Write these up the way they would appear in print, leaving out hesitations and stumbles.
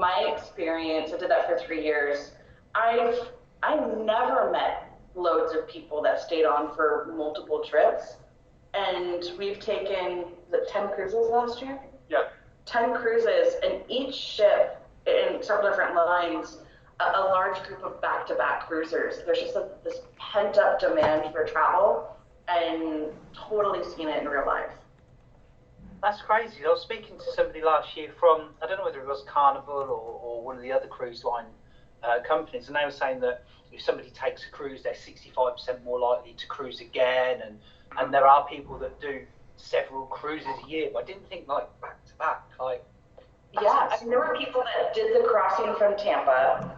my experience, I did that for 3 years. I've I've never met loads of people that stayed on for multiple trips, and we've taken the 10 cruises last year. Yeah. 10 cruises, and each ship in several different lines, a large group of back-to-back cruisers. There's just this pent-up demand for travel, and totally seen it in real life. That's crazy. I was speaking to somebody last year from, I don't know whether it was Carnival or one of the other cruise line companies, and they were saying that if somebody takes a cruise, they're 65% more likely to cruise again, and there are people that do several cruises a year, but I didn't think like back to back. Like, yeah, and there were people that did the crossing from Tampa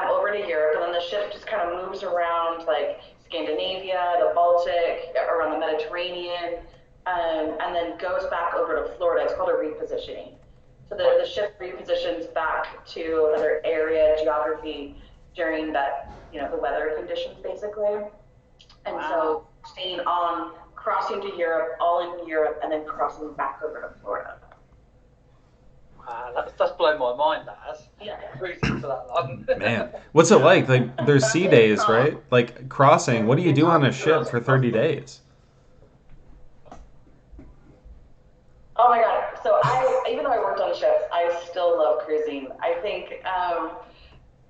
over to Europe, and then the ship just kind of moves around like Scandinavia, the Baltic, around the Mediterranean, and then goes back over to Florida. It's called a repositioning. So the ship repositions back to another area, geography, during that, the weather conditions basically. And so staying on, crossing to Europe, all in Europe, and then crossing back over to Florida. Wow, that's blown my mind, that has. Yeah. Cruising for that long. Man, what's it like? Like, there's sea days, right? Like, crossing, what do you do on a ship for 30 days? Oh my God. So even though I worked on ships, I still love cruising. I think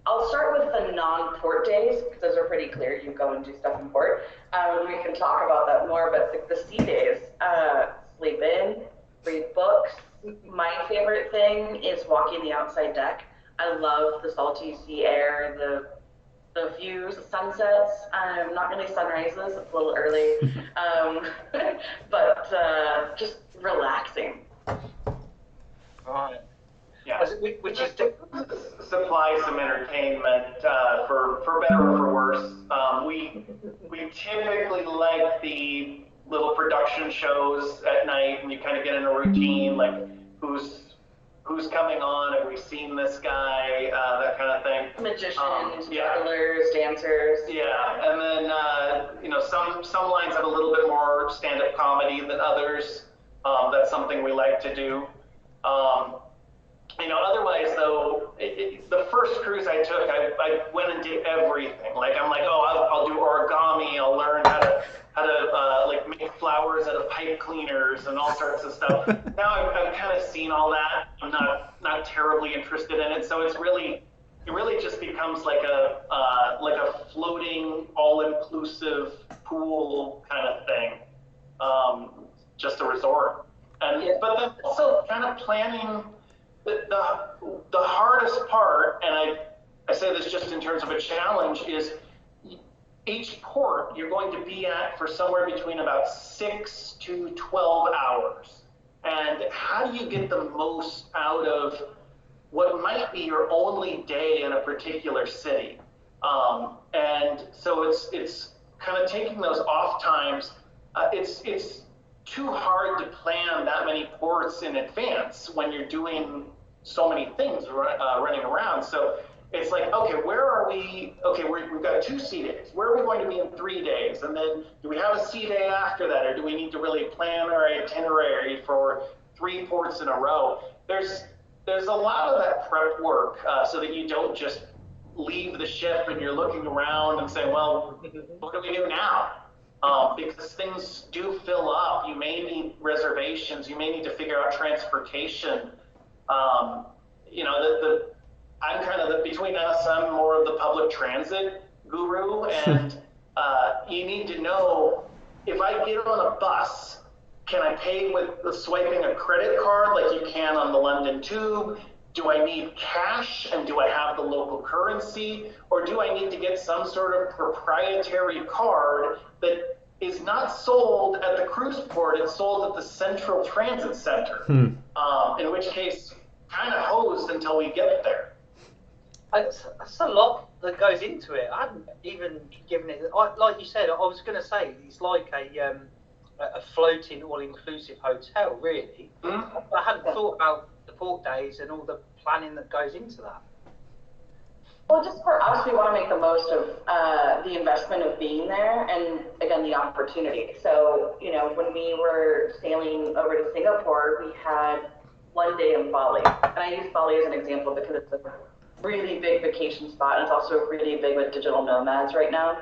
I'll start with the non-port days, because those are pretty clear. You go and do stuff in port. We can talk about that more, but the sea days, sleep in, read books. My favorite thing is walking the outside deck. I love the salty sea air, the views, the sunsets. Not really sunrises, it's a little early, but just relaxing. Right. Yeah. Which is supply some entertainment for better or for worse. We typically like the little production shows at night, and you kind of get in a routine, like who's coming on, have we seen this guy, that kind of thing. Magicians, jugglers, dancers. Yeah, and then some lines have a little bit more stand-up comedy than others. That's something we like to do. Otherwise though, the first cruise I took, I went and did everything. Like I'm like, I'll do origami. I'll learn how to like make flowers out of pipe cleaners and all sorts of stuff. Now I've kind of seen all that. I'm not terribly interested in it. So it really just becomes like a floating, all-inclusive pool kind of thing. Just a resort. But then also kind of planning. The hardest part, and I say this just in terms of a challenge, is each port you're going to be at for somewhere between about 6 to 12 hours. And how do you get the most out of what might be your only day in a particular city? And so it's kind of taking those off times. It's too hard to plan that many ports in advance when you're doing so many things running around. So it's like, okay, where are we? Okay, we've got 2 sea days. Where are we going to be in 3 days? And then do we have a sea day after that, or do we need to really plan our itinerary for 3 ports in a row? There's a lot of that prep work so that you don't just leave the ship and you're looking around and saying, well, what do we do now? Because things do fill up. You may need reservations. You may need to figure out transportation. I'm kind of between us, I'm more of the public transit guru, and you need to know, if I get on a bus, can I pay with swiping a credit card like you can on the London Tube? Do I need cash, and do I have the local currency? Or do I need to get some sort of proprietary card that is not sold at the cruise port, it's sold at the Central Transit Center? In which case, kind of hosed until we get there. That's a lot that goes into it. I hadn't even given it, like you said, I was going to say, it's like a floating all-inclusive hotel, really. I hadn't thought about the port days and all the planning that goes into that. Well, just for us, we want to make the most of the investment of being there, and again, the opportunity. So, when we were sailing over to Singapore, we had one day in Bali. And I use Bali as an example because it's a really big vacation spot, and it's also really big with digital nomads right now.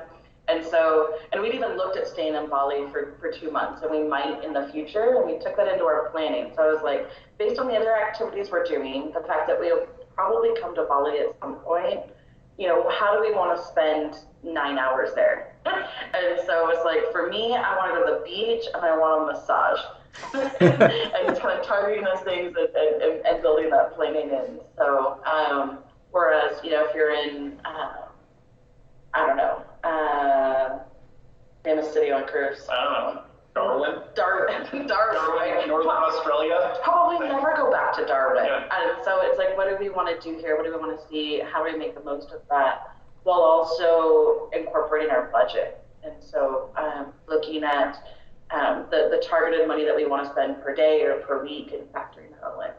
And so, and we've even looked at staying in Bali for 2 months, and we might in the future, and we took that into our planning. So I was like, based on the other activities we're doing, the fact that we'll probably come to Bali at some point, how do we want to spend 9 hours there? And so it's like, for me, I want to go to the beach and I want a massage. And kind of targeting those things and building that planning in. So, whereas, if you're in, I don't know, in a city on cruise. I don't know. Darwin? Darwin, Northern Australia? Probably never go back to Darwin. Yeah. And so it's like, what do we want to do here? What do we want to see? How do we make the most of that while also incorporating our budget? And so looking at the targeted money that we want to spend per day or per week and factoring that all in.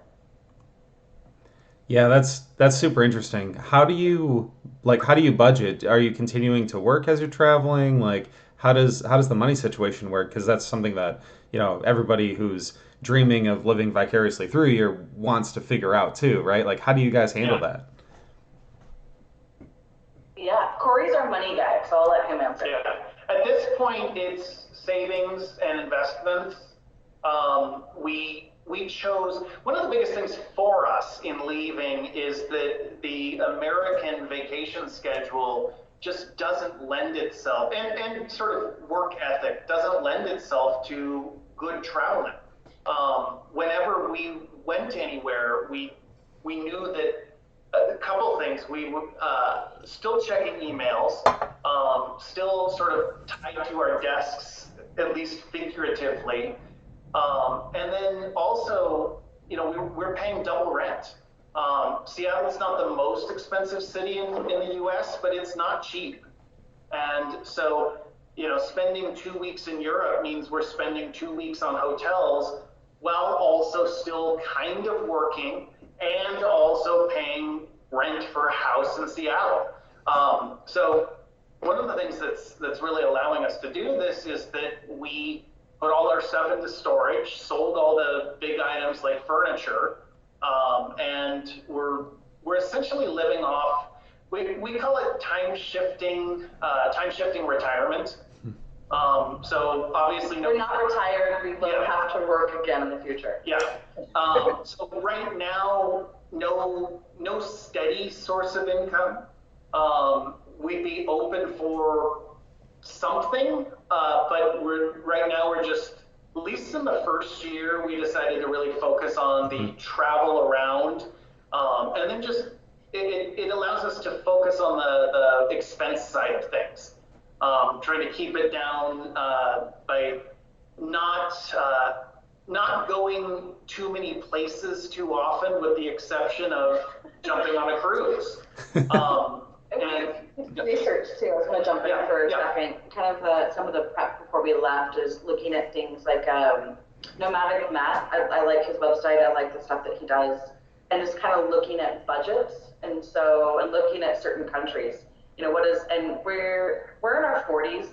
Yeah, that's super interesting. How do you budget? Are you continuing to work as you're traveling? Like how does the money situation work? Because that's something that, everybody who's dreaming of living vicariously through you wants to figure out too, right? Like how do you guys handle that? Yeah, Corey's our money guy, so I'll let him answer. Yeah. At this point, it's savings and investments. We chose, one of the biggest things for us in leaving is that the American vacation schedule just doesn't lend itself, and sort of work ethic doesn't lend itself to good traveling. Whenever we went anywhere, we knew that a couple things. We were still checking emails, still sort of tied to our desks, at least figuratively. And then also, we're paying double rent. Seattle's not the most expensive city in the US, but it's not cheap. And so, spending 2 weeks in Europe means we're spending 2 weeks on hotels while also still kind of working and also paying rent for a house in Seattle. So one of the things that's really allowing us to do this is that we put all our stuff into storage, sold all the big items like furniture, and we're essentially living off. We call it time shifting retirement. So obviously, we're not retired. We will have to work again in the future. Yeah. So right now, no steady source of income. We'd be open for something, but right now we're just, at least in the first year, we decided to really focus on the travel around, and then just it allows us to focus on the expense side of things, trying to keep it down by not going too many places too often, with the exception of jumping on a cruise. And research too. I was going to jump in for a second. Kind of some of the prep before we left is looking at things like Nomadic Matt. I like his website. I like the stuff that he does, and just kind of looking at budgets, and looking at certain countries. And we're in our 40s.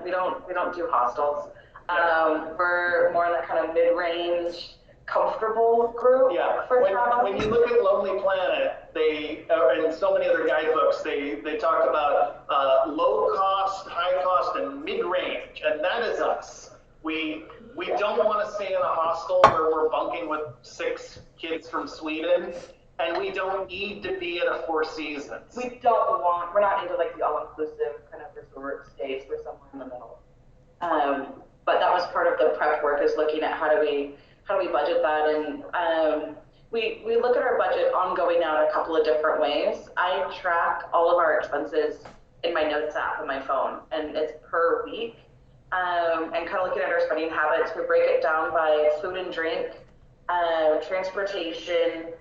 We don't do hostels. We're more in that kind of mid-range, comfortable group for travel. When you look at Lonely Planet, and so many other guidebooks, they talk about low cost, high cost, and mid-range, and that is us. We don't want to stay in a hostel where we're bunking with 6 kids from Sweden, and we don't need to be at a Four Seasons. We're not into like the all-inclusive kind of resort stays. We're somewhere in the middle. But that was part of the prep work, is looking at how do we budget that, and we look at our budget ongoing now in a couple of different ways. I track all of our expenses in my notes app on my phone, and it's per week, and kind of looking at our spending habits. We break it down by food and drink, transportation,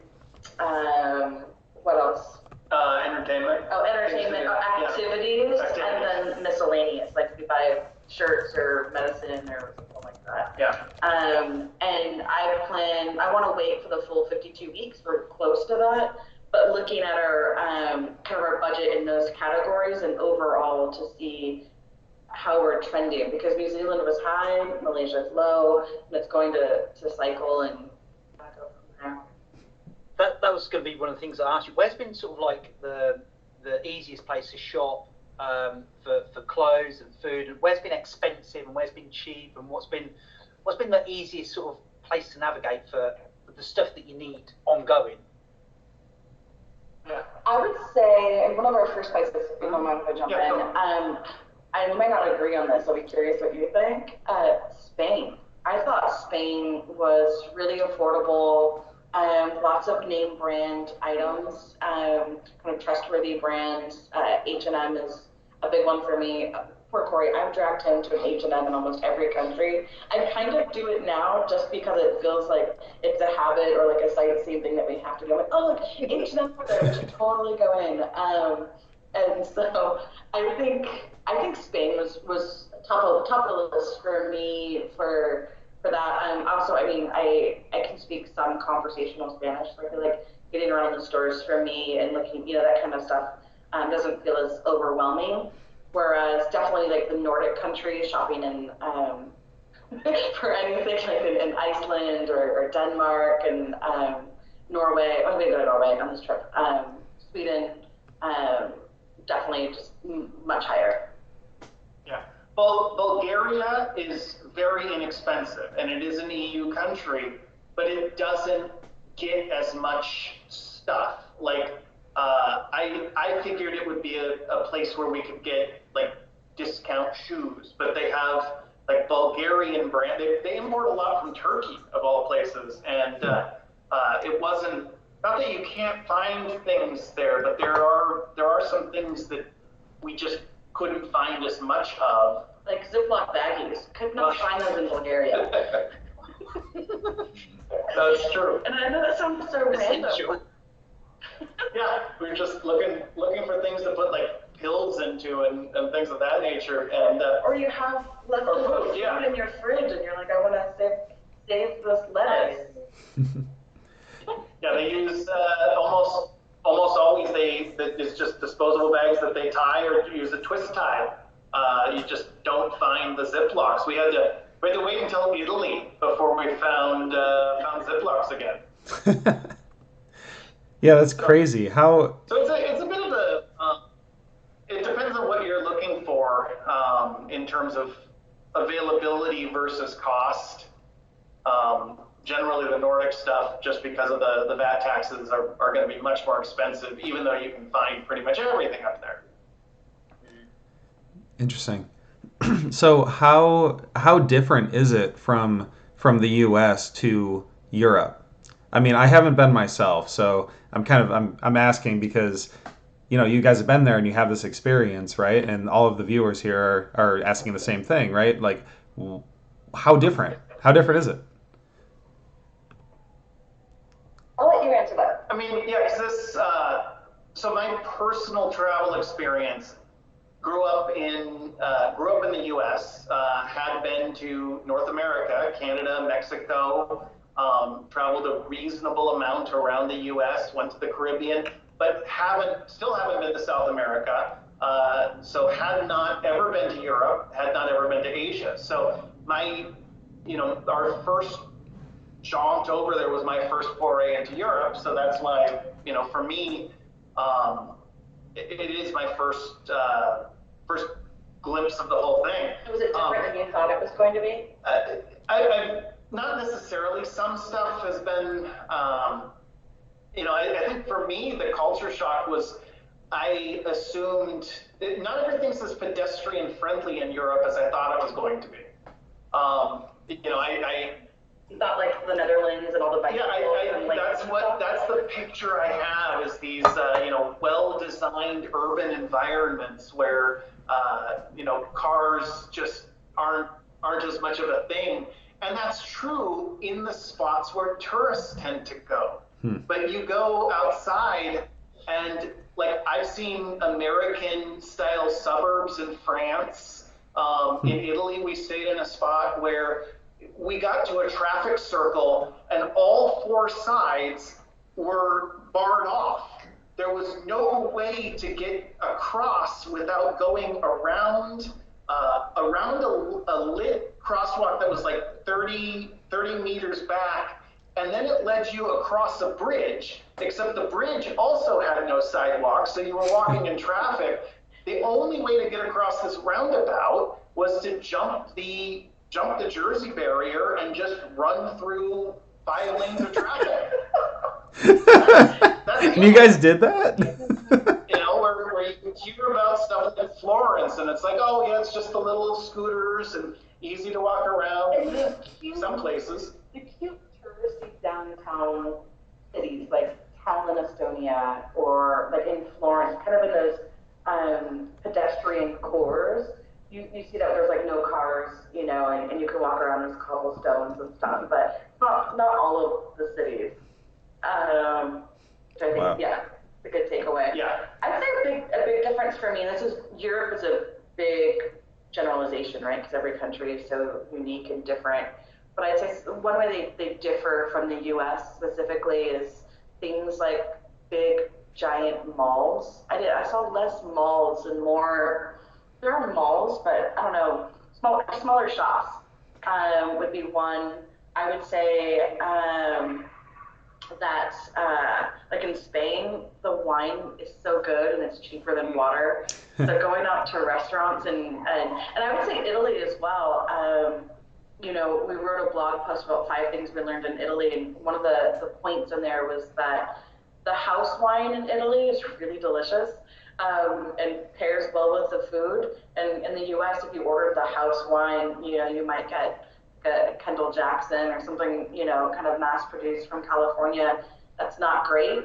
what else? Entertainment. Entertainment, activities, and then miscellaneous, like we buy shirts or medicine or something like that. Yeah. And I want to wait for the full 52 weeks. We're close to that, but looking at our kind of our budget in those categories and overall to see how we're trending, because New Zealand was high, Malaysia's low, and it's going to cycle and go from that was going to be one of the things I asked you. Where's been sort of like the easiest place to shop for clothes and food, and where's been expensive and where's been cheap, and what's been the easiest sort of place to navigate for the stuff that you need ongoing? Yeah. I would say, and one of our first places, if you don't mind if I jump Yeah, in, go. and you might not agree on this, I'll be curious what you think. Spain. I thought Spain was really affordable, lots of name brand items, kind of trustworthy brands. H&M is a big one for me. Poor Corey, I've dragged him to an H&M in almost every country. I kind of do it now just because it feels like it's a habit or like a sightseeing thing that we have to do. I'm like, oh, look, H&M for there, we should totally go in. And so I think Spain was top of the list for me for that. Also, I mean, I can speak some conversational Spanish, so I feel like getting around the stores for me and looking, that kind of stuff doesn't feel as overwhelming. Whereas definitely like the Nordic countries, shopping in for anything like in Iceland or Denmark and Norway. Oh, I'm gonna go to Norway on this trip. Sweden, definitely just much higher. Yeah. Well, Bulgaria is very inexpensive, and it is an EU country, but it doesn't get as much stuff. Like, I figured it would be a place where we could get like discount shoes, but they have like Bulgarian brand. They import a lot from Turkey of all places, and it wasn't, not that you can't find things there, but there are some things that we just couldn't find as much of. Like Ziploc baggies, could not find those in Bulgaria. That's true. And I know that sounds so random. Yeah, we were just looking for things to put like pills into and things of that nature, and or you have leftover food in your fridge, and you're like, I want to save this lettuce. Yeah, they use almost always it's just disposable bags that they tie or use a twist tie. You just don't find the Ziplocs. We had to wait until Italy before we found Ziplocs again. Yeah, that's crazy. How? So it's a bit of a. It depends on what you're looking for in terms of availability versus cost. Generally, the Nordic stuff, just because of the VAT taxes, are going to be much more expensive, even though you can find pretty much everything up there. Interesting. So how different is it from the U.S. to Europe? I mean, I haven't been myself, so I'm asking because you guys have been there and you have this experience, right? And all of the viewers here are asking the same thing, right? Like, how different? How different is it? I'll let you answer that. I mean, yeah, because so my personal travel experience grew up in the U.S., had been to North America, Canada, Mexico, traveled a reasonable amount around the U.S., went to the Caribbean, but still haven't been to South America. So had not ever been to Europe, had not ever been to Asia. So our first jaunt over there was my first foray into Europe. So that's why, for me, it is my first glimpse of the whole thing. Was it different than you thought it was going to be? I not necessarily. Some stuff has been, I think for me, the culture shock was, I assumed not everything's as pedestrian friendly in Europe as I thought it was going to be. You thought like the Netherlands and all the bicycles and like that's the picture I have, is these well-designed urban environments where cars just aren't as much of a thing, and that's true in the spots where tourists tend to go. But you go outside and like I've seen American style suburbs in France. In Italy, we stayed in a spot where we got to a traffic circle and all four sides were barred off. There was no way to get across without going around a lit crosswalk that was like 30 meters back, and then it led you across a bridge, except the bridge also had no sidewalks, so you were walking in traffic. The only way to get across this roundabout was to jump the Jersey barrier and just run through 5 lanes of traffic. That's And you guys did that? Where you hear about stuff in Florence, and it's like, oh yeah, it's just the little scooters and easy to walk around. Some places. The cute touristy downtown cities like Tallinn, Estonia, or like in Florence, kind of in those pedestrian cores. You see that there's like no cars, and you can walk around those cobblestones and stuff, but not all of the cities. Which I think, Wow. yeah, it's a good takeaway. Yeah. I'd say a big difference for me, Europe is a big generalization, right? Because every country is so unique and different. But I'd say one way they differ from the US specifically is things like big, giant malls. I saw less malls and more, there are malls, but I don't know, smaller shops would be one. I would say that like in Spain, the wine is so good and it's cheaper than water. So going out to restaurants and I would say Italy as well. We wrote a blog post about 5 things we learned in Italy, and one of the points in there was that the house wine in Italy is really delicious and pairs well with the food. And in the U.S., if you ordered the house wine, you might get Kendall Jackson or something, kind of mass-produced from California. That's not great.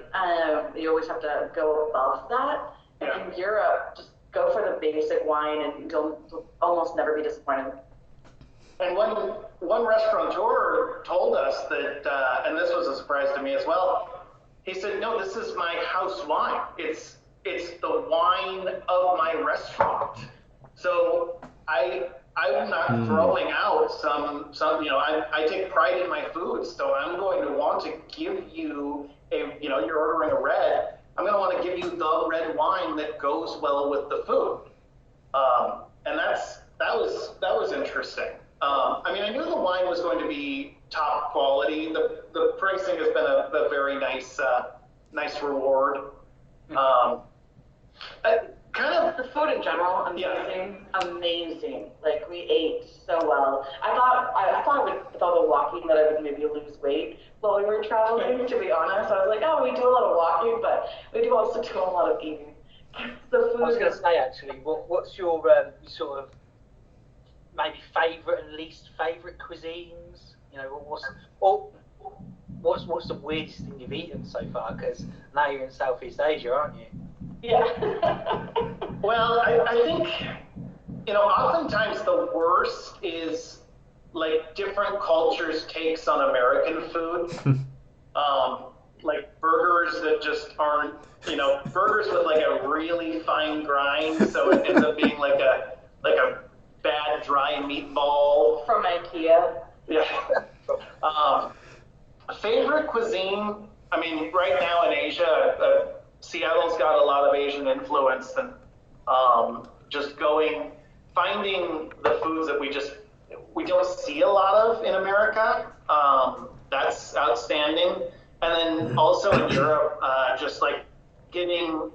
You always have to go above that. And in Europe, just go for the basic wine, and you'll almost never be disappointed. And one restaurateur told us that, and this was a surprise to me as well. He said, "No, this is my house wine. It's the wine of my restaurant. So I'm not throwing out some. I take pride in my food, so I'm going to want to give you you're ordering a red. I'm going to want to give you the red wine that goes well with the food." And that was interesting. I knew the wine was going to be top quality. The pricing has been a very nice reward. The food in general, amazing. Like, we ate so well. I thought with all the walking that I would maybe lose weight while we were traveling, to be honest. I was like, oh, we do a lot of walking, but we do also do a lot of eating. The food. I was going to say, actually, what's your sort of maybe favourite and least favourite cuisines? What's the weirdest thing you've eaten so far? Because now you're in Southeast Asia, aren't you? Yeah. Well, I think, oftentimes the worst is like different cultures' takes on American food. Like burgers that just aren't, burgers with like a really fine grind, so it ends up being like a bad dry meatball. From IKEA. Yeah. Favorite cuisine, right now in Asia, Seattle's got a lot of Asian influence, and just finding the foods that we don't see a lot of in America. That's outstanding. And then also in Europe, just like getting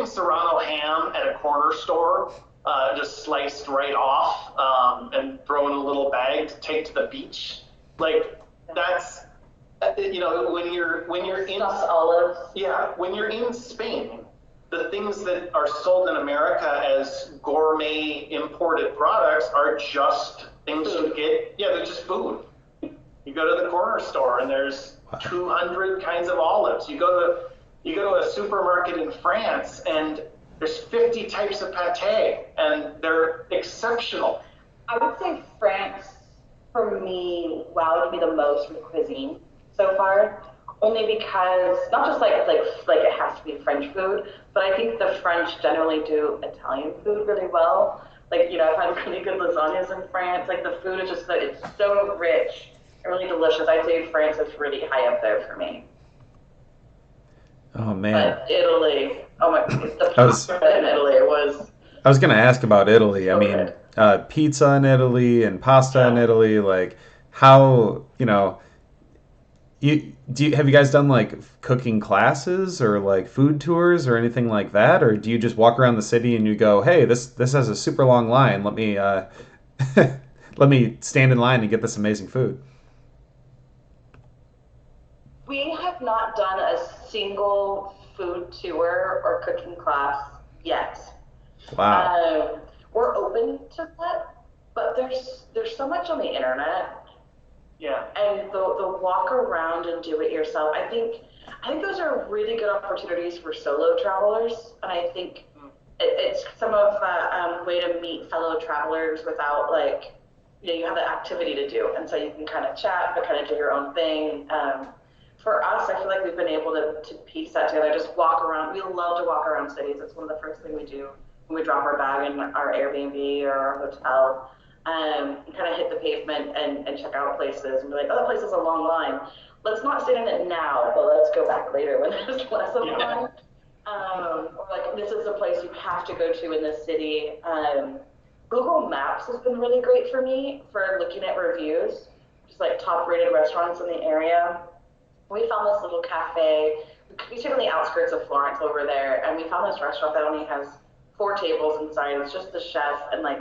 Serrano ham at a corner store, just sliced right off, and throw in a little bag to take to the beach. Like, that's, when you're in olives. Yeah, when you're in Spain, the things that are sold in America as gourmet imported products are just things you get. Yeah, they're just food. You go to the corner store and there's 200 kinds of olives. You go to a supermarket in France and there's 50 types of pate, and they're exceptional. I would say France, for me, wowed me the most with cuisine so far, only because not just like it has to be French food, but I think the French generally do Italian food really well. Like, I've had really good lasagnas in France. Like, the food is just it's so rich and really delicious. I'd say France is really high up there for me. Oh man. But Italy, oh my, the pasta in Italy was. I was going to ask about Italy. So pizza in Italy and pasta in Italy, like how, Have you guys done like cooking classes or like food tours or anything like that, or do you just walk around the city and you go, hey, this has a super long line. Let me let me stand in line and get this amazing food. We have not done a single food tour or cooking class yet. Wow. We're open to that, but there's so much on the internet, Yeah. and the walk around and do it yourself. I think those are really good opportunities for solo travelers, and I think it's some of the way to meet fellow travelers without like you have the activity to do, and so you can kind of chat but kind of do your own thing. For us, I feel like we've been able to piece that together. Just walk around. We love to walk around cities. It's one of the first things we do when we drop our bag in our Airbnb or our hotel. Kind of hit the pavement and check out places and be like, oh, that place is a long line. Let's not sit in it now, but let's go back later when there's less of a line. Or like, this is a place you have to go to in this city. Google Maps has been really great for me for looking at reviews, just like top rated restaurants in the area. We found this little cafe. We took on the outskirts of Florence over there, and we found this restaurant that only has 4 tables inside. It's just the chef and like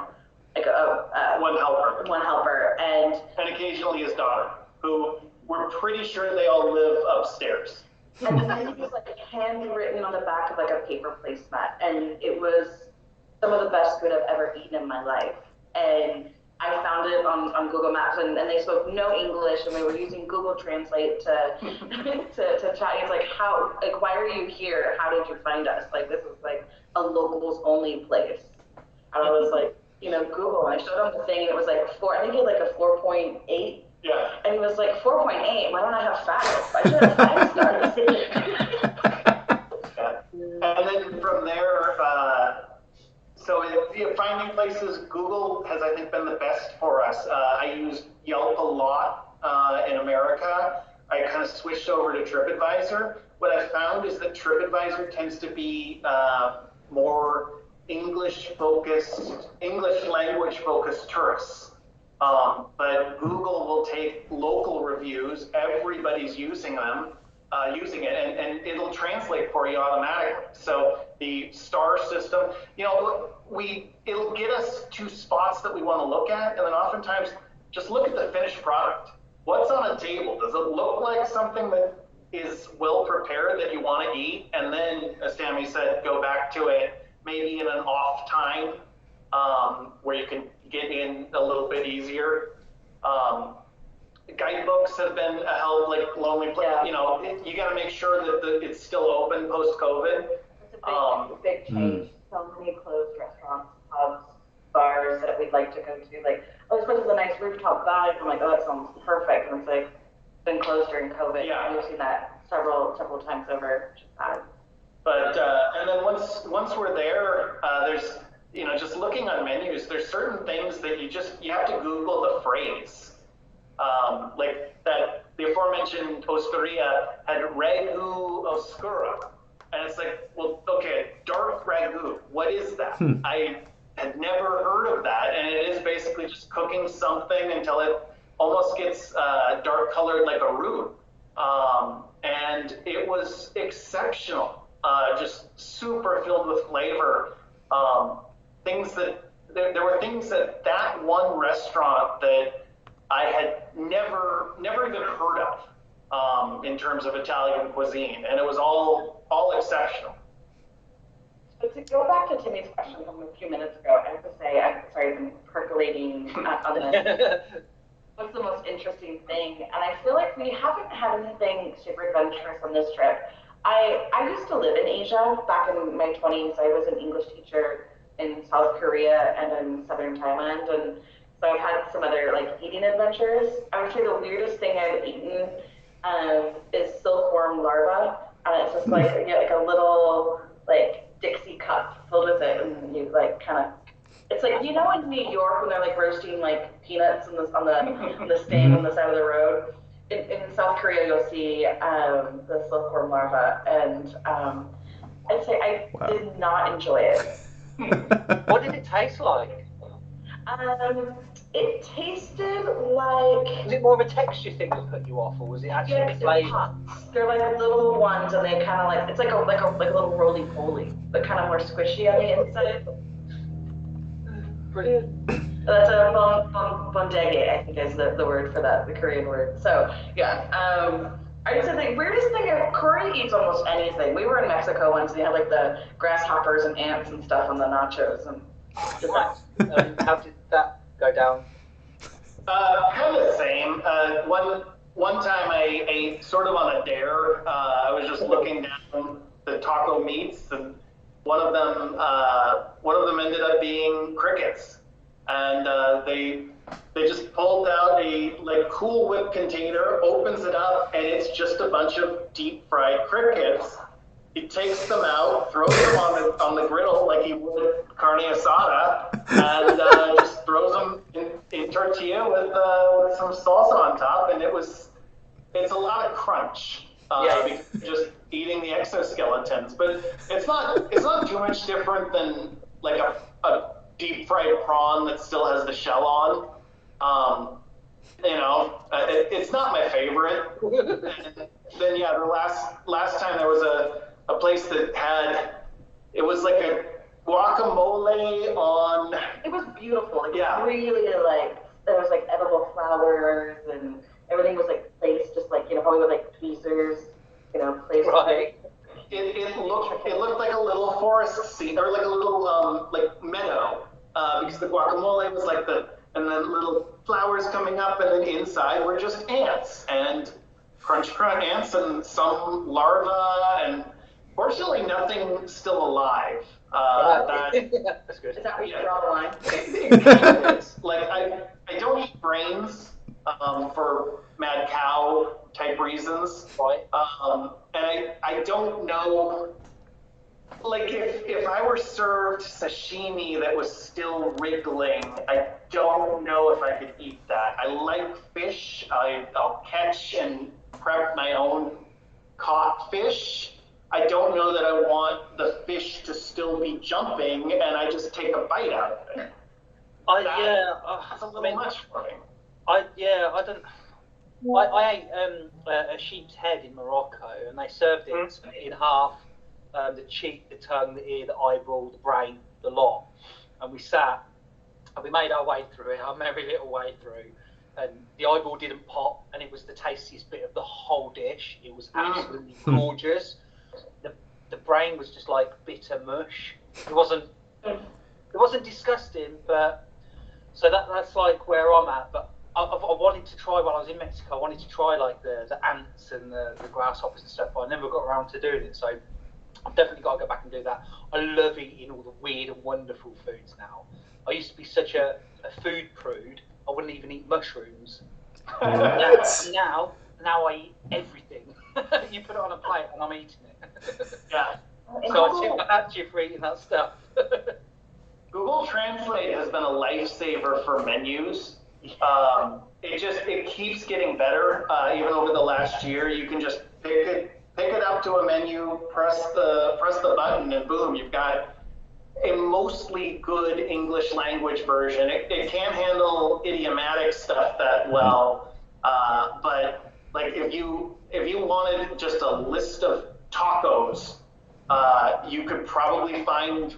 One helper. one helper, and occasionally his daughter, who we're pretty sure they all live upstairs. and the menu was like handwritten on the back of like a paper placemat, and it was some of the best food I've ever eaten in my life. And I found it on Google Maps, and they spoke no English, and we were using Google Translate to to chat. It's like, why are you here? How did you find us? Like, this is like a locals only place. And I was like, Google, and I showed him the thing, and it was like I think he had like a 4.8. Yeah. And he was like, 4.8, why don't I have 5? I should have 5 stars. And then from there, so finding places, Google has, I think, been the best for us. I used Yelp a lot in America. I kind of switched over to TripAdvisor. What I found is that TripAdvisor tends to be more English language focused tourists. But Google will take local reviews. Everybody's using it, and it'll translate for you automatically. So the star system, it'll get us to spots that we want to look at, and then oftentimes just look at the finished product. What's on a table? Does it look like something that is well prepared that you want to eat? And then, as Tammy said, go back to it maybe in an off time where you can get in a little bit easier. Guidebooks have been a help, like Lonely Place. Yeah. You got to make sure that it's still open post-COVID. It's a big change. So many closed restaurants, pubs, bars that we'd like to go to. Like, oh, this place is a nice rooftop vibe. I'm like, oh, that sounds perfect. And it's like been closed during COVID. Yeah. And we've seen that several times over, which is bad. But and then once we're there, there's just looking on menus. There's certain things that you have to Google the phrase. Like that, the aforementioned Osteria had ragu oscura, and it's like, well, okay, dark ragu. What is that? I had never heard of that, and it is basically just cooking something until it almost gets dark colored like a roux. And it was exceptional, just super filled with flavor. Things that there were things at that one restaurant that I had never even heard of in terms of Italian cuisine, and it was all exceptional. But to go back to Timmy's question from a few minutes ago, I have to say, I'm sorry, I've been percolating on this. What's the most interesting thing? And I feel like we haven't had anything super adventurous on this trip. I used to live in Asia back in my 20s. I was an English teacher in South Korea and in southern Thailand, and so I've had some other like eating adventures. I would say the weirdest thing I've eaten is silkworm larva, and it's just like you get like a little like Dixie cup filled with it, and you like kind of. It's like in New York when they're like roasting like peanuts on the stand on the side of the road. In South Korea, you'll see the silkworm larva, and I'd say I did not enjoy it. What did it taste like? It tasted like. Was it more of a texture thing that put you off, or was it actually Yeah, the flavour? pops. They're like little ones, and they kind of like it's like a little roly poly, but kind of more squishy on the inside. Brilliant. That's a bondege, I think is the word for that, the Korean word. So yeah, I'd say the weirdest thing. Corey eats almost anything. We were in Mexico once, and they had like the grasshoppers and ants and stuff on the nachos, and How did that go down? Kind of the same. One time I ate sort of on a dare. I was just looking down the taco meats, and one of them ended up being crickets, and they just pulled out a like Cool Whip container, opens it up, and it's just a bunch of deep fried crickets. He takes them out, throws them on the griddle like he would carne asada, and just throws them in tortilla with some salsa on top, and it's a lot of crunch. Because you're just eating the exoskeletons, but it's not too much different than like a deep fried prawn that still has the shell on. It's not my favorite. And then yeah, the last time there was a place that had, it was like a guacamole on. it was beautiful. Like, Yeah. really like there was like edible flowers and everything was like placed just like probably with like tweezers, placed. Right. It looked like a little forest scene or like a little like meadow because the guacamole was like and then little flowers coming up, and then inside were just ants and crunch ants and some larvae, and fortunately nothing still alive. That's good. Is that where you draw the line? It kind of is. Like I don't eat brains for mad cow type reasons. Right. And I don't know, like if I were served sashimi that was still wriggling, I don't know if I could eat that. I like fish. I'll catch and prep my own caught fish. I don't know that I want the fish to still be jumping and I just take a bite out of it. That's a little much for me. I don't. I ate a sheep's head in Morocco, and they served it in half, the cheek, the tongue, the ear, the eyeball, the brain, the lot. And we sat, and we made our way through it, our merry little way through. And the eyeball didn't pop, and it was the tastiest bit of the whole dish. It was absolutely gorgeous. The brain was just like bitter mush. It wasn't disgusting, but so that's like where I'm at. But I wanted to try while I was in Mexico. I wanted to try like the ants and the grasshoppers and stuff, but I never got around to doing it. So I've definitely got to go back and do that. I love eating all the weird and wonderful foods now. I used to be such a food prude. I wouldn't even eat mushrooms. Now I eat everything. You put it on a plate and I'm eating it. Yeah. So I tip my hat to you for eating that stuff. Google Translate has been a lifesaver for menus. It keeps getting better. Even over the last year, you can just pick it up to a menu, press the button, and boom, you've got a mostly good English language version. It can't handle idiomatic stuff that well, but like if you wanted just a list of tacos, you could probably find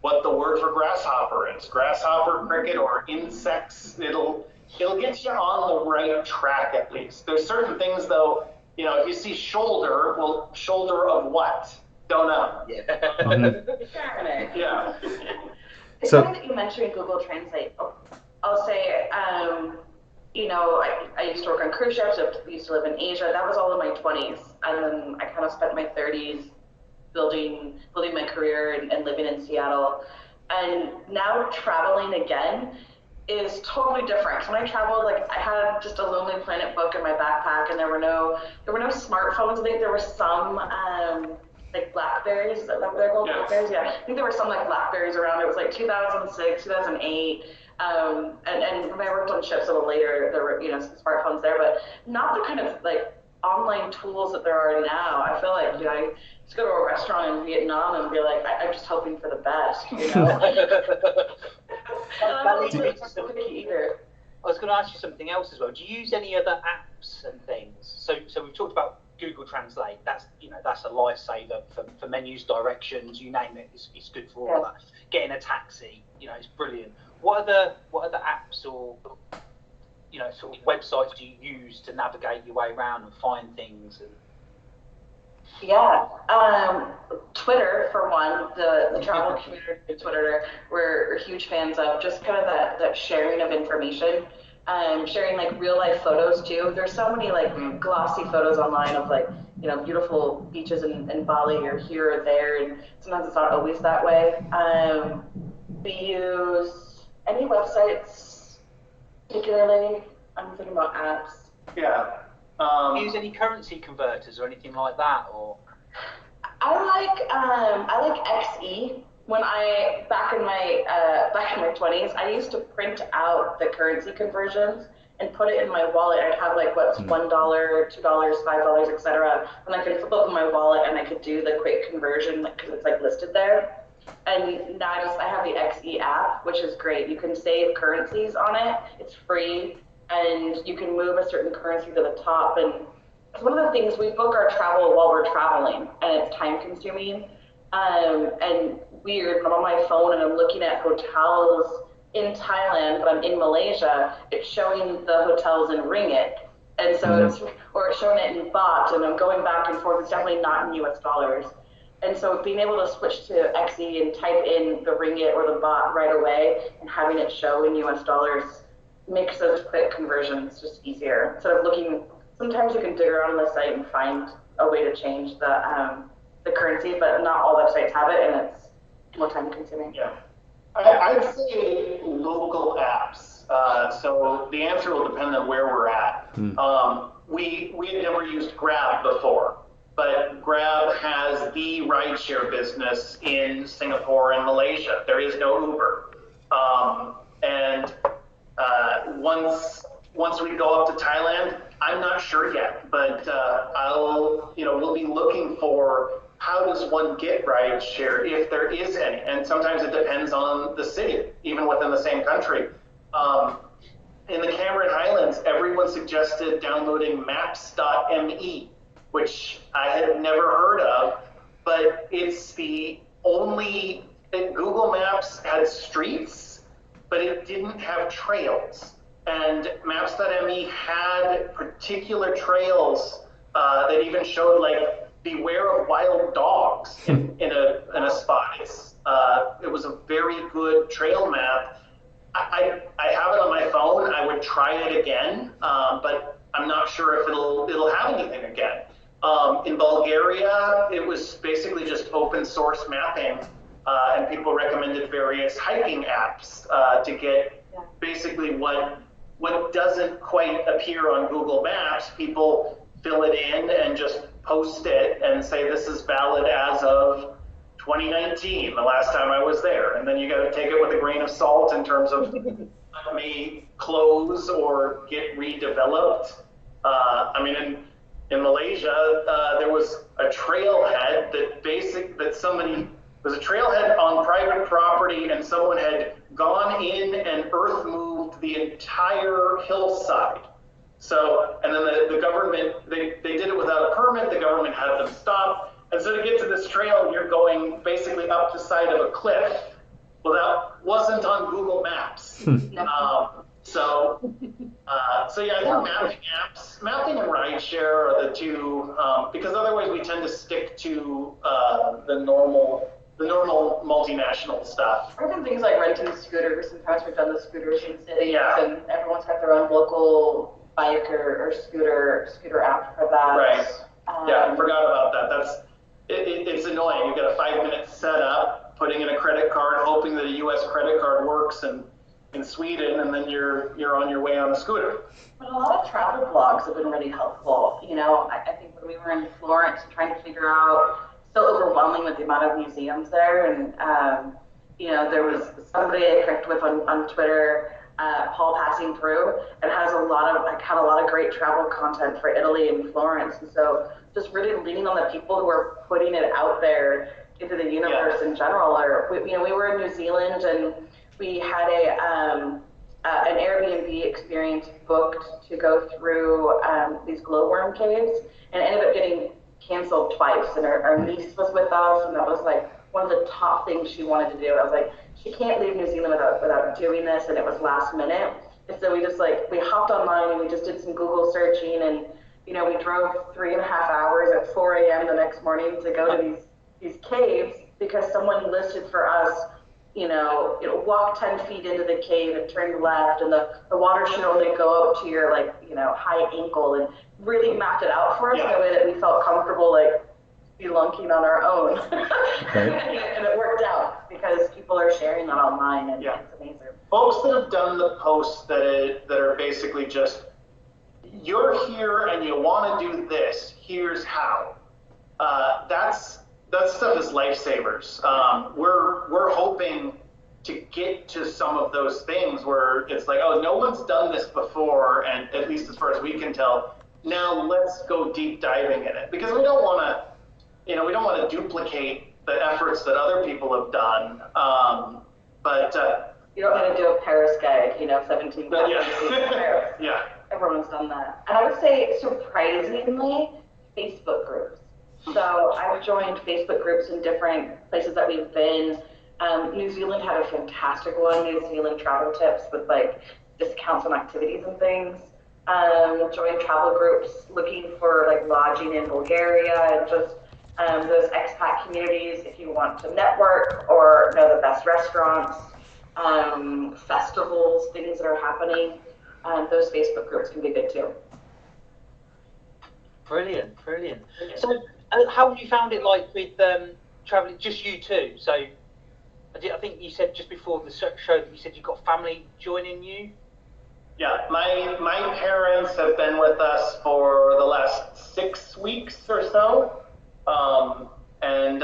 what the word for grasshopper is. Grasshopper, cricket, or insects. It'll get you on the right track at least. There's certain things though, if you see shoulder, well, shoulder of what? Don't know. Yeah. Yeah. It's funny that you mentioned Google Translate. I'll say, I used to work on cruise ships. I used to live in Asia. That was all in my 20s, and then I kind of spent my 30s building my career and living in Seattle. And now traveling again is totally different. 'Cause when I traveled, like I had just a Lonely Planet book in my backpack, and there were no smartphones. I think there were some like Blackberries. Is that what they're called? Yeah. Blackberries, yeah. I think there were some like Blackberries around. It was like 2006, 2008. And when I worked on ships a little later, there were some smartphones there, but not the kind of like online tools that there are now. I feel like I just go to a restaurant in Vietnam and be like, I'm just hoping for the best, And I'm not really picky either. I was going to ask you something else as well. Do you use any other apps and things? So we've talked about Google Translate. That's that's a lifesaver for menus, directions, you name it. It's good for all of that. Getting a taxi, it's brilliant. What other apps or sort of websites do you use to navigate your way around and find things? Yeah, Twitter for one, the travel community of Twitter, we're huge fans of just kind of that sharing of information, sharing like real life photos too. There's so many like glossy photos online of like beautiful beaches in Bali or here or there, and sometimes it's not always that way. We use any websites particularly. I'm thinking about apps. Yeah. Do you use any currency converters or anything like that, or? I like XE. When back in my 20s, I used to print out the currency conversions and put it in my wallet. I'd have like what's $1, $2, $5, etc. And I could flip open my wallet and I could do the quick conversion because it's like listed there. And now I have the XE app, which is great. You can save currencies on it. It's free. And you can move a certain currency to the top. And it's one of the things, we book our travel while we're traveling, and it's time consuming and weird. I'm on my phone and I'm looking at hotels in Thailand, but I'm in Malaysia. It's showing the hotels in ringgit, and so it's showing it in baht, and I'm going back and forth. It's definitely not in US dollars. And so being able to switch to XE and type in the ringgit or the baht right away and having it show in US dollars makes those quick conversions just easier. Instead of looking, sometimes you can dig around on the site and find a way to change the currency, but not all websites have it, and it's more time consuming. Yeah. I'd say local apps. So the answer will depend on where we're at. We had never used Grab before, but Grab has the rideshare business in Singapore and Malaysia. There is no Uber. And once we go up to Thailand, I'm not sure yet, but we'll be looking for how does one get rideshare if there is any, and sometimes it depends on the city, even within the same country. In the Cameron Highlands, everyone suggested downloading maps.me, which I had never heard of, but it's the only, Google Maps had streets, but it didn't have trails. And maps.me had particular trails that even showed like beware of wild dogs in a spot. It was a very good trail map. I have it on my phone. I would try it again, but I'm not sure if it'll have anything again. In Bulgaria, it was basically just open source mapping, and people recommended various hiking apps to get basically what doesn't quite appear on Google Maps. People fill it in and just post it and say this is valid as of 2019, the last time I was there. And then you got to take it with a grain of salt in terms of it may close or get redeveloped. In Malaysia, there was a trailhead was a trailhead on private property, and someone had gone in and earth moved the entire hillside. So, and then the government, they did it without a permit. The government had them stop. And so to get to this trail, you're going basically up the side of a cliff. Well, that wasn't on Google Maps. So yeah, I think mapping and rideshare are the two, because otherwise we tend to stick to the normal multinational stuff. Or even things like renting scooters. Sometimes we've done the scooters in cities, and everyone's got their own local bike or scooter app for that. Right. I forgot about that. It's annoying. You get a 5-minute setup, putting in a credit card, hoping that a U.S. credit card works in Sweden, and then you're on your way on a scooter. But a lot of travel blogs have been really helpful. I think when we were in Florence trying to figure out, so overwhelming with the amount of museums there, and there was somebody I connected with on Twitter, Paul Passing Through, and had a lot of great travel content for Italy and Florence. And so just really leaning on the people who are putting it out there into the universe in general. Or we were in New Zealand, and we had a an Airbnb experience booked to go through these glowworm caves, and it ended up getting canceled twice. And our niece was with us, and that was like one of the top things she wanted to do. I was like, she can't leave New Zealand without doing this, and it was last minute. And so we just like, we hopped online and we just did some Google searching, and we drove 3.5 hours at 4 a.m. the next morning to go to these caves because someone listed for us, walk 10 feet into the cave and turn left, and the water should only go up to your high ankle, and really mapped it out for us in a way that we felt comfortable spelunking on our own. Right. And it worked out because people are sharing that online, and it's amazing. Folks that have done the posts that are basically just, you're here and you want to do this, here's how. That stuff is lifesavers. We're hoping to get to some of those things where it's like, oh, no one's done this before, and at least as far as we can tell, now let's go deep diving in it, because we don't want to duplicate the efforts that other people have done. You don't want to do a Paris guide, 17 Paris. Yeah. Everyone's done that. And I would say, surprisingly, Facebook groups. So I've joined Facebook groups in different places that we've been. New Zealand had a fantastic one, New Zealand travel tips with discounts on activities and things. Joined travel groups looking for lodging in Bulgaria, and just those expat communities if you want to network or know the best restaurants, festivals, things that are happening. Those Facebook groups can be good too. Brilliant. So how have you found it with traveling, just you two? So I think you said just before the show that you said you've got family joining you. Yeah, my parents have been with us for the last 6 weeks or so, and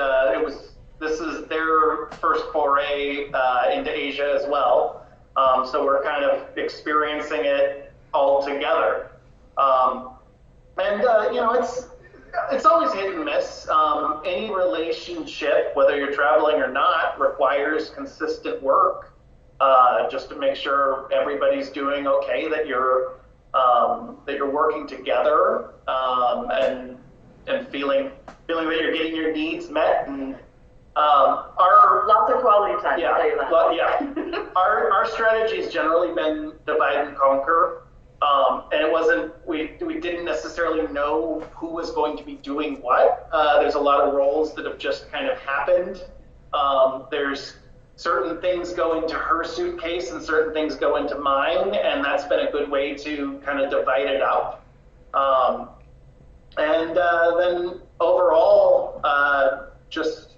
this is their first foray into Asia as well. So we're kind of experiencing it all together, it's always hit and miss. Any relationship, whether you're traveling or not, requires consistent work. Just to make sure everybody's doing okay, that you're working together, and feeling that you're getting your needs met, and lots of quality time. Yeah, I'll tell you that. yeah. Our strategy has generally been divide and conquer, and it wasn't. We didn't necessarily know who was going to be doing what. There's a lot of roles that have just kind of happened. There's certain things go into her suitcase and certain things go into mine, and that's been a good way to kind of divide it up. Then overall, just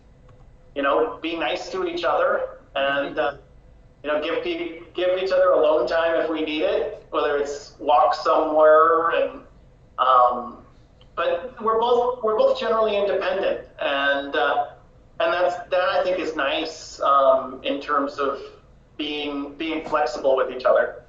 be nice to each other, and give each other alone time if we need it, whether it's walk somewhere, and but we're both generally independent, and that I think is nice, in terms of being flexible with each other.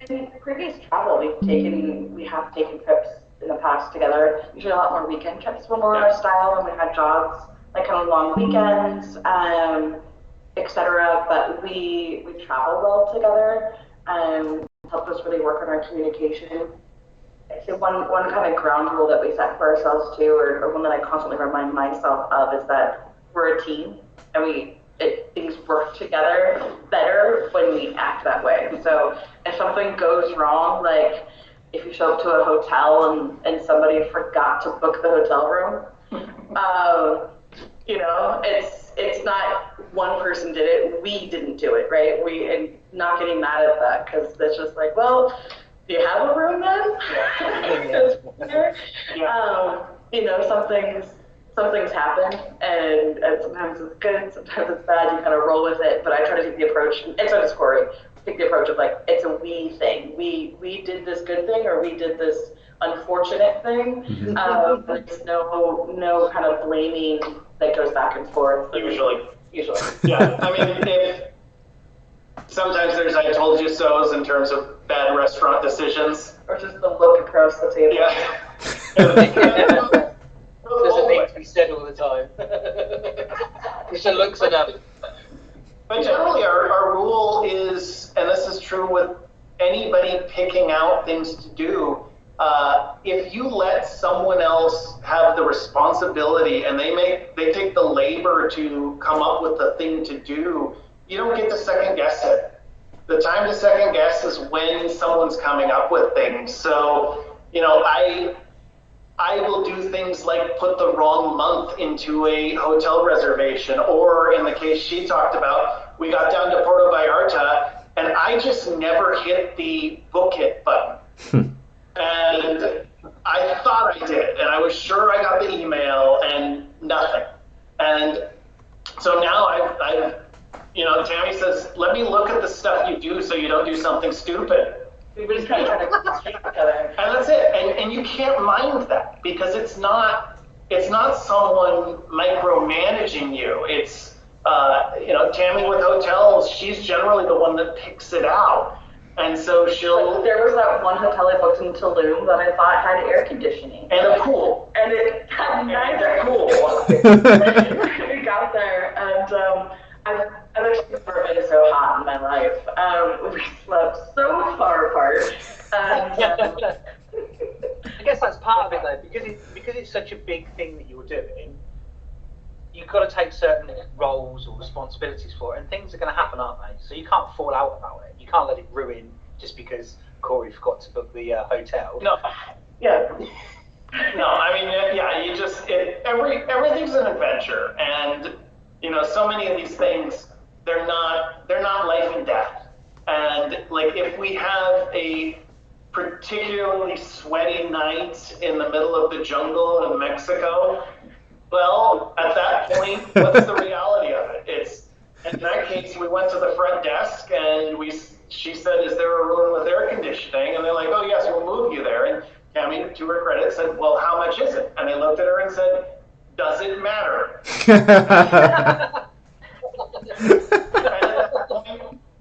In previous travel, we have taken trips in the past together, usually a lot more weekend trips when we're our style, and we had jobs, kind of long weekends, etc. But we travel well together, and helped us really work on our communication. I think one kind of ground rule that we set for ourselves too, or one that I constantly remind myself of, is that we're a team, and things work together better when we act that way. So if something goes wrong, if you show up to a hotel and somebody forgot to book the hotel room, it's not one person did it, we didn't do it, right? And not getting mad at that, because it's just well, do you have a room then? Some things happen, and sometimes it's good, sometimes it's bad. You kind of roll with it. But I try to take the approach, and so does Corey, take the approach of it's a we thing. We did this good thing, or we did this unfortunate thing. Mm-hmm. There's no kind of blaming that goes back and forth. Usually. Yeah. I mean, sometimes there's I told you so's in terms of bad restaurant decisions. Or just the look across the table. Yeah. Doesn't need to be said all the time. Just looks enough. But generally, our rule is, and this is true with anybody picking out things to do, if you let someone else have the responsibility and they take the labor to come up with the thing to do, you don't get to second guess it. The time to second guess is when someone's coming up with things. So, I will do things like put the wrong month into a hotel reservation, or in the case she talked about, we got down to Puerto Vallarta and I just never hit the book it button. And I thought I did, and I was sure I got the email, and nothing. And so now I've Tammy says, let me look at the stuff you do so you don't do something stupid. We just kind of try to treat each other. And that's it. And you can't mind that, because it's not someone micromanaging you. It's, Tammy with hotels, she's generally the one that picks it out. And so there was that one hotel I booked in Tulum that I thought had air conditioning. And a pool. And it had neither. Cool. We got there, and I've actually never been so hot in my life. We slept so far apart. And, I guess that's part of it though, because it's such a big thing that you're doing. You've got to take certain roles or responsibilities for it, and things are going to happen, aren't they? So you can't fall out about it. You can't let it ruin just because Corey forgot to book the hotel. No. Yeah. No, I mean, yeah, everything's an adventure, and so many of these things, they're not life and death. And like, if we have a particularly sweaty night in the middle of the jungle in Mexico, well, at that point, what's the reality of it? In that case, we went to the front desk and she said, is there a room with air conditioning? And they're like, oh yes, we'll move you there. And Tammy, to her credit, said, well, how much is it? And they looked at her and said, does it matter?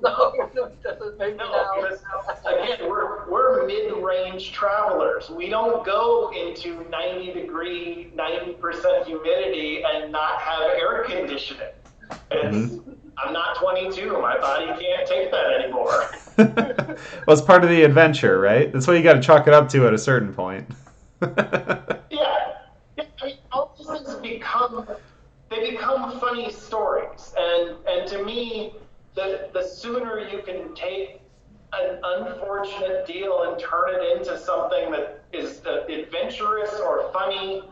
No, it doesn't. Maybe no, because again, we're mid-range travelers. We don't go into 90-degree, 90% humidity and not have air conditioning. I'm not 22. My body can't take that anymore. Well, it's part of the adventure, right? That's what you got to chalk it up to at a certain point. Yeah. I mean, all these things become funny stories, and to me, the sooner you can take an unfortunate deal and turn it into something that is adventurous or funny.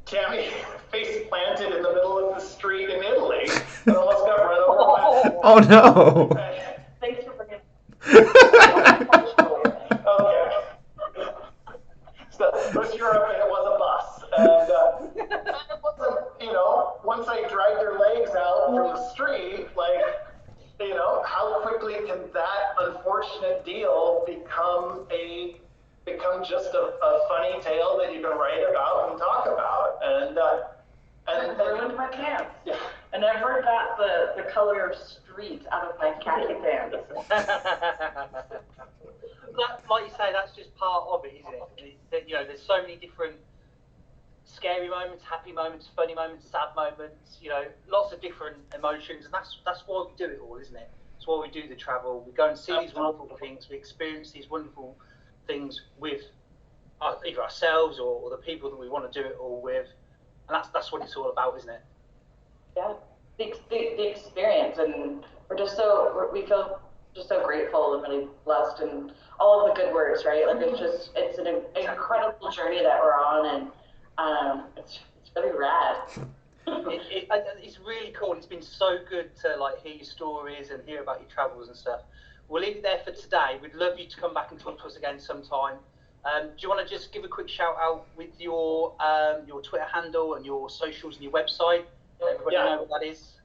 Tammy face planted in the middle of the street in Italy and almost got run over. Oh no! Thanks for bringing. Okay. So it was Europe and it was a bus, and it wasn't. Once I dragged her legs out from the street, how quickly can that unfortunate deal become just a funny tale that you can write about and talk about? And ruined my pants. Yeah. I never got the color of street out of my khaki pants. Like you say, that's just part of it, isn't it? There's so many different scary moments, happy moments, funny moments, sad moments. Lots of different emotions, and that's why we do it all, isn't it? That's why we do the travel. We go and see these wonderful things. We experience these wonderful things with either ourselves or the people that we want to do it all with, and that's what it's all about, isn't it? Yeah, the experience, and we feel just so grateful and really blessed, and all of the good words, right? Like it's an incredible journey that we're on, and it's really rad. It's really cool. It's been so good to hear your stories and hear about your travels and stuff. We'll leave it there for today. We'd love you to come back and talk to us again sometime. Do you want to just give a quick shout out with your Twitter handle and your socials and your website? Let everybody know what that is.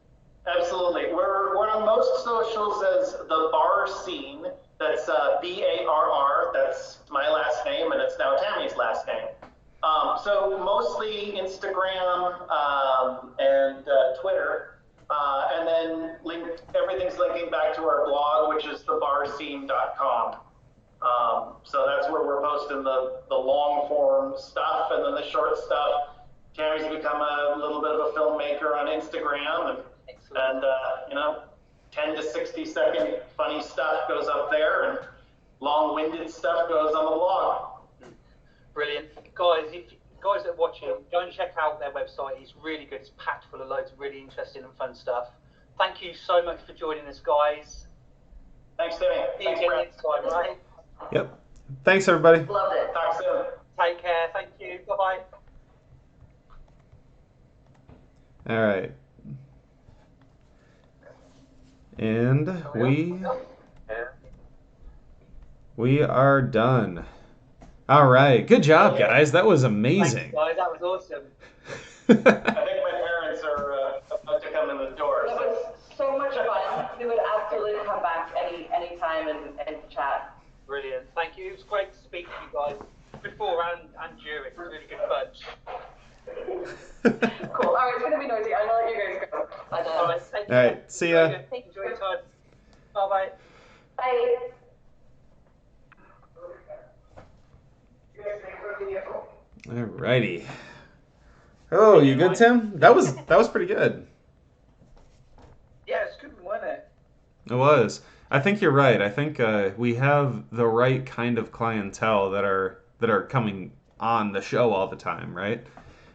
Absolutely. We're on most socials as the Barr Scene. That's Barr. That's my last name, and it's now Tammy's last name. So mostly Instagram and Twitter, and then everything's linking back to our blog, which is thebarscene.com. So that's where we're posting the long form stuff, and then the short stuff. Tammy's become a little bit of a filmmaker on Instagram, and 10 to 60-second funny stuff goes up there, and long-winded stuff goes on the blog. Brilliant. Guys that are watching, go and check out their website. It's really good. It's packed full of loads of really interesting and fun stuff. Thank you so much for joining us, guys. Thanks, Timmy. Thanks, Brad. Next time, right? Yep. Thanks, everybody. Loved it. Talk soon. Take care. Thank you. Bye-bye. All right. And we are done. All right. Good job, guys. That was amazing. Thanks, guys. That was awesome. I think my parents are about to come in the door. That was so much fun. We would absolutely come back any time and chat. Brilliant. Thank you. It was great to speak to you guys before and during. It was really good fun. Cool. All right, it's going to be noisy. I'm going to let you guys go. But, All right. All right. See ya. Enjoy your time. Bye-bye. Bye. All righty. Oh, you good, Tim? That was pretty good. Yeah, it's good, wasn't it? It was. I think you're right. I think we have the right kind of clientele that are coming on the show all the time, right?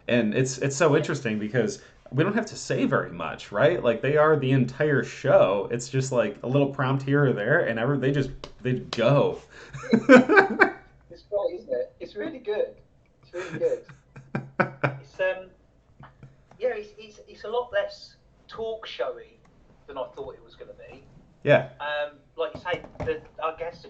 And it's so interesting because we don't have to say very much, right? Like they are the entire show. It's just like a little prompt here or there, and they go. It's great, isn't it? It's really good. It's really good. It's a lot less talk showy than I thought it was going to be. Yeah. Like you say, our guests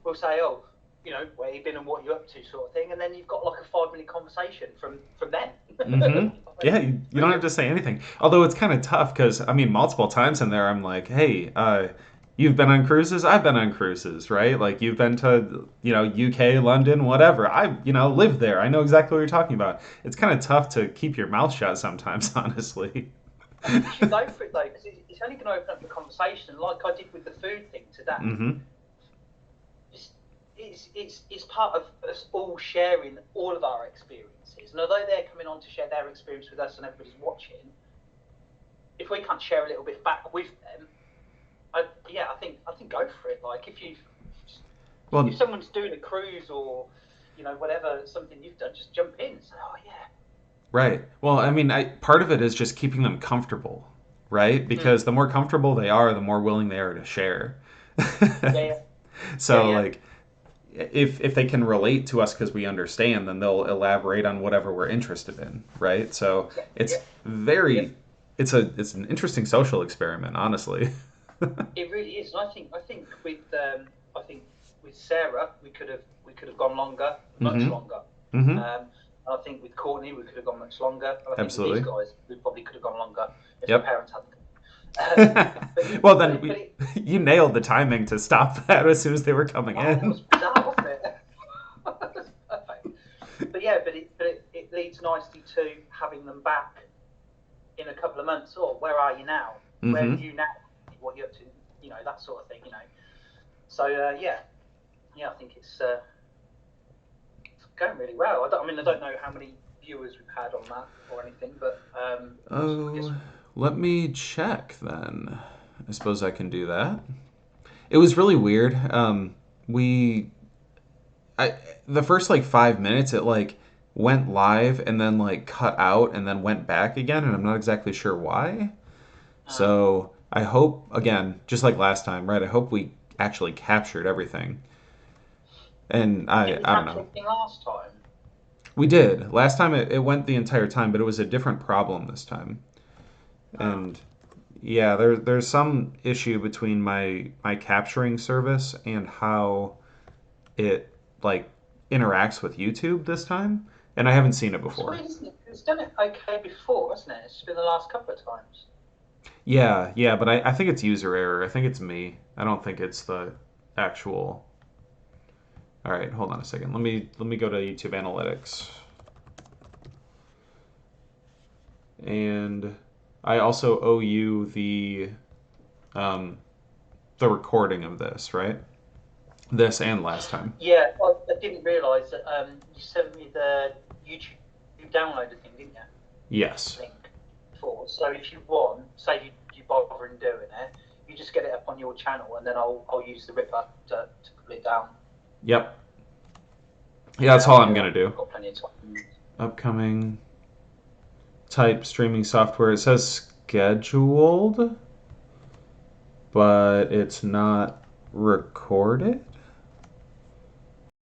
will say, oh, you know, where you been and what you're up to, sort of thing, and then you've got like a 5-minute conversation from them. Mm-hmm. Yeah, you don't have to say anything. Although it's kind of tough because I mean, multiple times in there, I'm like, hey, you've been on cruises, I've been on cruises, right? Like you've been to, UK, London, whatever. I, lived there. I know exactly what you're talking about. It's kind of tough to keep your mouth shut sometimes, honestly. You should go for it though, because it's only going to open up the conversation, like I did with the food thing today. Mm-hmm. It's part of us all sharing all of our experiences, and although they're coming on to share their experience with us and everybody's watching, if we can't share a little bit back with them, I think go for it. Like if someone's doing a cruise or whatever, something you've done, just jump in and say, oh yeah. Right. Well, I mean, part of it is just keeping them comfortable, right? Because the more comfortable they are, the more willing they are to share. Yeah. So like, if they can relate to us because we understand, then they'll elaborate on whatever we're interested in, right? So it's it's an interesting social experiment, honestly. It really is. And I think with Sarah, we could have gone longer, much longer. Mm-hmm. I think with Courtney, we could have gone much longer. And I think Absolutely. with these guys, we probably could have gone longer if Yep. the parents hadn't. Well, then you nailed the timing to stop that as soon as they were coming in. It was bizarre, wasn't it? That's perfect. But yeah, it leads nicely to having them back in a couple of months. Or where are you now? Mm-hmm. Where are you now? What you're up to? That sort of thing. So I think it's going really well. I don't know how many viewers we've had on that or anything, but let me check then. I suppose I can do that. It was really weird. The first 5 minutes it went live and then cut out and then went back again, and I'm not exactly sure why. So I hope, again, just like last time, right? I hope we actually captured everything. And I don't know. Last time? We did. Last time it went the entire time, but it was a different problem this time. And yeah, there's some issue between my capturing service and how it interacts with YouTube this time, and I haven't seen it before. It's weird, isn't it? It's done it okay before, hasn't it? It's just been the last couple of times. Yeah, but I think it's user error. I think it's me. I don't think it's the actual. All right, hold on a second. Let me go to YouTube Analytics. And I also owe you the recording of this, right? This and last time. Yeah, I didn't realise that you sent me the YouTube downloader thing, didn't you? Yes. Link before. So if you want, say you bother in doing it, You just get it up on your channel, and then I'll use the Ripper to pull it down. Yep. Yeah, that's all I'm gonna do. I've got plenty of time. Upcoming type streaming software. It says scheduled, but it's not recorded.